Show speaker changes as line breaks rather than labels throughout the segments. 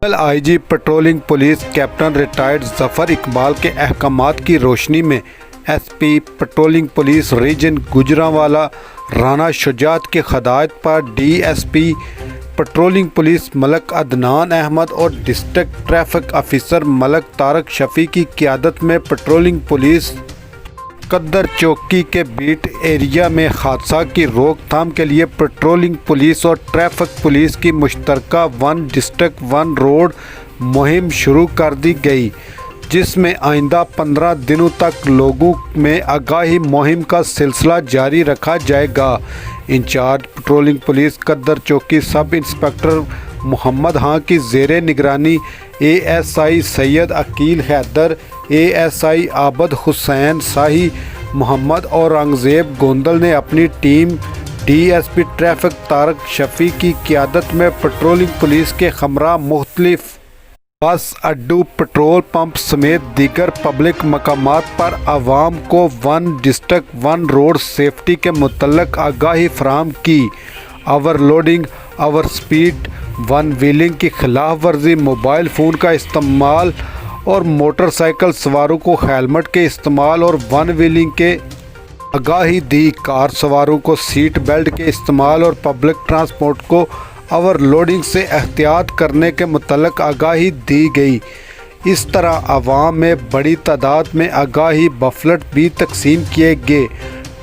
آئی G patrolling police captain retired Zafar Iqbal کے احکامات کی روشنی میں S P patrolling police region Gujranwala Rana Shujaat کی ہدایت پر D S P patrolling police Malik Adnan Ahmed اور district traffic officer Malik Tariq Shafi کی قیادت میں پیٹرولنگ پولیس قدر چوکی کے بیٹ ایریا میں حادثہ کی روک تھام کے لیے پیٹرولنگ پولیس اور ٹریفک پولیس کی مشترکہ ون ڈسٹرکٹ ون روڈ مہم شروع کر دی گئی، جس میں آئندہ 15 دنوں تک لوگوں میں آگاہی مہم کا سلسلہ جاری رکھا جائے گا۔ انچارج پیٹرولنگ پولیس قدر چوکی سب انسپکٹر محمد ہاں کی زیر نگرانی A S I Syed Aqeel Haider, A S I Abid Hussain Shahi, Muhammad Aurangzeb Gondal نے اپنی team D S P traffic Tariq Shafi کی قیادت میں پیٹرولنگ پولیس کے ہمراہ مختلف بس اڈوں، پیٹرول پمپ سمیت دیگر پبلک مقامات پر عوام کو one district one road safety کے متعلق آگاہی فراہم کی۔ Overloading, over speed, one wheeling کی خلاف ورزی، موبائل فون کا استعمال اور موٹر سائیکل سواروں کو ہیلمٹ کے استعمال اور ون ویلنگ کے آگاہی دی۔ کار سواروں کو سیٹ بیلٹ کے استعمال اور پبلک ٹرانسپورٹ کو اوور لوڈنگ سے احتیاط کرنے کے متعلق آگاہی دی گئی۔ اس طرح عوام میں بڑی تعداد میں آگاہی بفلٹ بھی تقسیم کیے گئے۔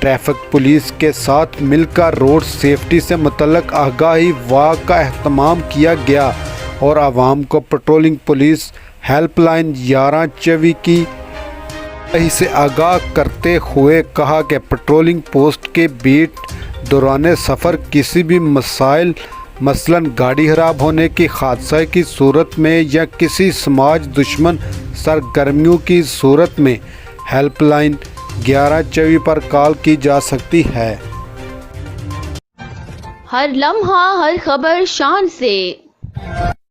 ٹریفک پولیس کے ساتھ مل کر روڈ سیفٹی سے متعلق آگاہی واک کا اہتمام کیا گیا اور عوام کو پیٹرولنگ پولیس ہیلپ لائن 1124 کی سے آگاہ کرتے ہوئے کہا کہ پیٹرولنگ پوسٹ کے بیٹ دوران سفر کسی بھی مسائل مثلاً گاڑی خراب ہونے کی، حادثہ کی صورت میں یا کسی سماج دشمن سرگرمیوں کی صورت میں ہیلپ لائن 1124 پر کال کی جا سکتی ہے۔
ہر لمحہ ہر خبر شان سے